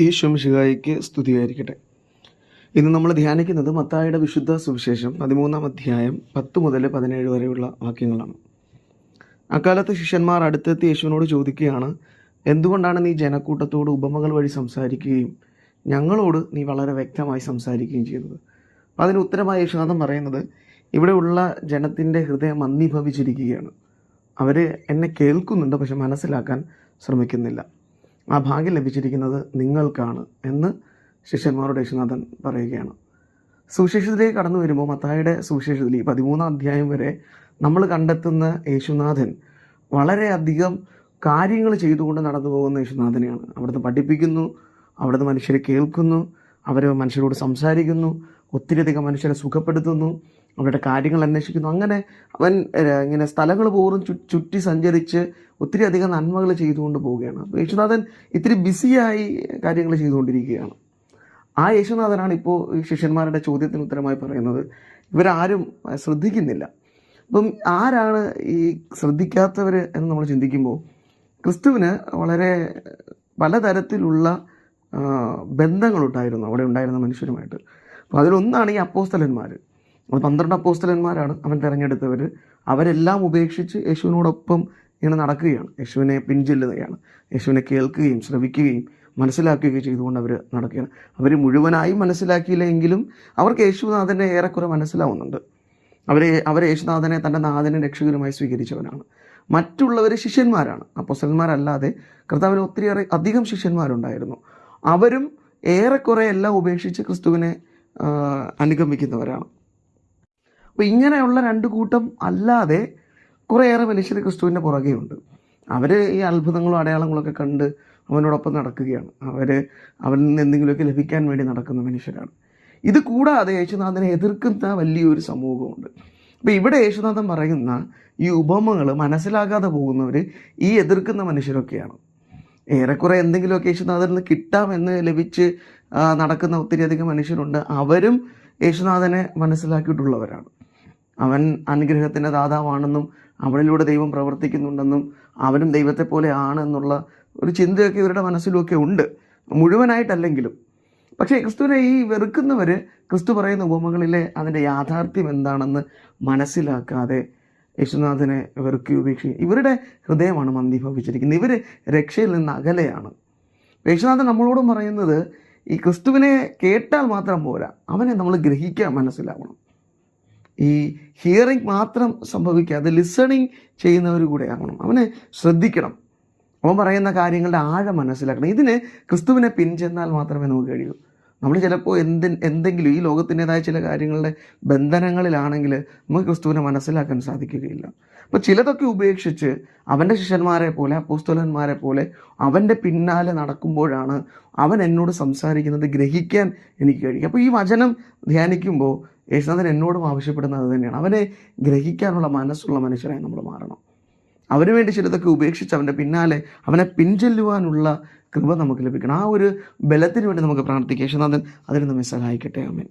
ഈശോ മിശിഹായ്ക്ക് സ്തുതിയായിരിക്കട്ടെ. ഇന്ന് നമ്മൾ ധ്യാനിക്കുന്നത് മത്തായിയുടെ വിശുദ്ധ സുവിശേഷം 13-ാം അധ്യായം 10 മുതൽ 17 വരെയുള്ള വാക്യങ്ങളാണ്. അക്കാലത്ത് ശിഷ്യന്മാർ അടുത്തെത്തി യേശുവിനോട് ചോദിക്കുകയാണ്, എന്തുകൊണ്ടാണ് നീ ജനക്കൂട്ടത്തോട് ഉപമകൾ വഴി സംസാരിക്കുകയും ഞങ്ങളോട് നീ വളരെ വ്യക്തമായി സംസാരിക്കുകയും ചെയ്യുന്നത്? അപ്പം അതിന് ഉത്തരമായി യേശുനാഥൻ പറയുന്നത്, ഇവിടെയുള്ള ജനത്തിൻ്റെ ഹൃദയം മന്ദീഭവിച്ചിരിക്കുകയാണ്. അവർ എന്നെ കേൾക്കുന്നുണ്ട്, പക്ഷെ മനസ്സിലാക്കാൻ ശ്രമിക്കുന്നില്ല. ആ ഭാഗ്യം ലഭിച്ചിരിക്കുന്നത് നിങ്ങൾക്കാണ് എന്ന് ശിഷ്യന്മാരോട് യേശുനാഥൻ പറയുകയാണ്. സുവിശേഷത്തിലേക്ക് കടന്നു വരുമ്പോൾ മത്തായിയുടെ സുവിശേഷത്തിൽ ഈ 13-ാം അധ്യായം വരെ നമ്മൾ കണ്ടെത്തുന്ന യേശുനാഥൻ വളരെയധികം കാര്യങ്ങൾ ചെയ്തുകൊണ്ട് നടന്നു പോകുന്ന യേശുനാഥനെയാണ്. അവിടുന്ന് പഠിപ്പിക്കുന്നു, അവിടുന്ന് മനുഷ്യരെ കേൾക്കുന്നു, അവർ മനുഷ്യരോട് സംസാരിക്കുന്നു, ഒത്തിരിയധികം മനുഷ്യരെ സുഖപ്പെടുത്തുന്നു, അവരുടെ കാര്യങ്ങൾ അന്വേഷിക്കുന്നു. അങ്ങനെ അവൻ ഇങ്ങനെ സ്ഥലങ്ങൾ പോറും ചുറ്റി സഞ്ചരിച്ച് ഒത്തിരി അധികം നന്മകൾ ചെയ്തുകൊണ്ട് പോവുകയാണ്. അപ്പോൾ യേശുനാഥൻ ഇത്തിരി ബിസിയായി കാര്യങ്ങൾ ചെയ്തുകൊണ്ടിരിക്കുകയാണ്. ആ യേശുനാഥനാണ് ഇപ്പോൾ ഈ ശിഷ്യന്മാരുടെ ചോദ്യത്തിന് ഉത്തരമായി പറയുന്നത്, ഇവരാരും ശ്രദ്ധിക്കുന്നില്ല. അപ്പം ആരാണ് ഈ ശ്രദ്ധിക്കാത്തവർ എന്ന് നമ്മൾ ചിന്തിക്കുമ്പോൾ, ക്രിസ്തുവിന് വളരെ പലതരത്തിലുള്ള ബന്ധങ്ങളുണ്ടായിരുന്നു അവിടെ ഉണ്ടായിരുന്ന മനുഷ്യരുമായിട്ട്. അപ്പോൾ അതിലൊന്നാണ് ഈ അപ്പോസ്തലന്മാർ. അത് 12 അപ്പോസ്തലന്മാരാണ് അവൻ തിരഞ്ഞെടുത്തവർ. അവരെല്ലാം ഉപേക്ഷിച്ച് യേശുവിനോടൊപ്പം ഇങ്ങനെ നടക്കുകയാണ്, യേശുവിനെ പിൻചെല്ലുകയാണ്, യേശുവിനെ കേൾക്കുകയും ശ്രവിക്കുകയും മനസ്സിലാക്കുകയും ചെയ്തുകൊണ്ട് അവർ നടക്കുകയാണ്. അവർ മുഴുവനായും മനസ്സിലാക്കിയില്ലെങ്കിലും അവർക്ക് യേശുനാഥനെ ഏറെക്കുറെ മനസ്സിലാവുന്നുണ്ട്. അവർ യേശുനാഥനെ തൻ്റെ നാഥനെ രക്ഷകരുമായി സ്വീകരിച്ചവനാണ്. മറ്റുള്ളവർ ശിഷ്യന്മാരാണ്. അപ്പോസ്തലന്മാരല്ലാതെ കർത്താവിന് ഒത്തിരിയേറെ അധികം ശിഷ്യന്മാരുണ്ടായിരുന്നു. അവരും ഏറെക്കുറെ എല്ലാം ഉപേക്ഷിച്ച് ക്രിസ്തുവിനെ അനുഗമിക്കുന്നവരാണ്. അപ്പോൾ ഇങ്ങനെയുള്ള രണ്ട് കൂട്ടം അല്ലാതെ കുറേയേറെ മനുഷ്യർ ക്രിസ്തുവിൻ്റെ പുറകെയുണ്ട്. അവർ ഈ അത്ഭുതങ്ങളും അടയാളങ്ങളൊക്കെ കണ്ട് അവനോടൊപ്പം നടക്കുകയാണ്. അവനിൽ നിന്ന് എന്തെങ്കിലുമൊക്കെ ലഭിക്കാൻ വേണ്ടി നടക്കുന്ന മനുഷ്യരാണ്. ഇത് കൂടാതെ യേശുനാഥനെ എതിർക്കുന്ന വലിയൊരു സമൂഹമുണ്ട്. അപ്പോൾ ഇവിടെ യേശുനാഥൻ പറയുന്ന ഈ ഉപമകൾ മനസ്സിലാകാതെ പോകുന്നവർ ഈ എതിർക്കുന്ന മനുഷ്യരൊക്കെയാണ്. ഏറെക്കുറെ എന്തെങ്കിലുമൊക്കെ യേശുനാഥനിൽ നിന്ന് കിട്ടാമെന്ന് ലഭിച്ച് നടക്കുന്ന ഒത്തിരിയധികം മനുഷ്യരുണ്ട്. അവരും യേശുനാഥനെ മനസ്സിലാക്കിയിട്ടുള്ളവരാണ്. അവൻ അനുഗ്രഹത്തിൻ്റെ ദാതാവാണെന്നും അവനിലൂടെ ദൈവം പ്രവർത്തിക്കുന്നുണ്ടെന്നും അവനും ദൈവത്തെ പോലെ ആണെന്നുള്ള ഒരു ചിന്തയൊക്കെ ഇവരുടെ മനസ്സിലുമൊക്കെ ഉണ്ട്, മുഴുവനായിട്ടല്ലെങ്കിലും. പക്ഷേ ക്രിസ്തുവിനെ ഈ വെറുക്കുന്നവർ ക്രിസ്തു പറയുന്ന ഉപമകളിലെ അതിൻ്റെ യാഥാർത്ഥ്യം എന്താണെന്ന് മനസ്സിലാക്കാതെ യേശുനാഥനെ വെറുക്കുകയും ഉപേക്ഷിക്കുകയും ഇവരുടെ ഹൃദയമാണ് മന്ദീഭവിച്ചിരിക്കുന്നത്. ഇവർ രക്ഷയിൽ നിന്ന് അകലെയാണ്. യേശുനാഥൻ നമ്മളോടും പറയുന്നത്, ഈ ക്രിസ്തുവിനെ കേട്ടാൽ മാത്രം പോരാ, അവനെ നമ്മൾ ഗ്രഹിക്കാൻ മനസ്സിലാവണം. ഈ ഹിയറിംഗ് മാത്രം സംഭവിക്കാതെ ലിസണിങ് ചെയ്യുന്നവർ കൂടെ ആകണം. അവനെ ശ്രദ്ധിക്കണം, അവൻ പറയുന്ന കാര്യങ്ങളുടെ ആഴം മനസ്സിലാക്കണം. ഇതിന് ക്രിസ്തുവിനെ പിൻചെന്നാൽ മാത്രമേ നമുക്ക് കഴിയൂ. നമ്മൾ ചിലപ്പോൾ എന്തെങ്കിലും ഈ ലോകത്തിൻ്റെതായ ചില കാര്യങ്ങളുടെ ബന്ധനങ്ങളിലാണെങ്കിൽ നമുക്ക് ക്രിസ്തുവിനെ മനസ്സിലാക്കാൻ സാധിക്കുകയില്ല. അപ്പോൾ ചിലതൊക്കെ ഉപേക്ഷിച്ച് അവൻ്റെ ശിഷ്യന്മാരെ പോലെ അപ്പോസ്തലന്മാരെ പോലെ അവൻ്റെ പിന്നാലെ നടക്കുമ്പോഴാണ് അവൻ എന്നോട് സംസാരിക്കുന്നത് ഗ്രഹിക്കാൻ എനിക്ക് കഴിയും. അപ്പോൾ ഈ വചനം ധ്യാനിക്കുമ്പോൾ യേശുനാഥൻ എന്നോടും ആവശ്യപ്പെടുന്നത് അത് തന്നെയാണ്. അവനെ ഗ്രഹിക്കാനുള്ള മനസ്സുള്ള മനുഷ്യരായി നമ്മൾ മാറണം. അവന് വേണ്ടി ചിലതൊക്കെ ഉപേക്ഷിച്ച് അവൻ്റെ പിന്നാലെ അവനെ പിൻചെല്ലുവാനുള്ള കൃപ നമുക്ക് ലഭിക്കണം. ആ ഒരു ബലത്തിന് വേണ്ടി നമുക്ക് പ്രാർത്ഥിക്കാം. യേശുനാഥൻ അതിന് നമ്മെ സഹായിക്കട്ടെ. ആമേൻ.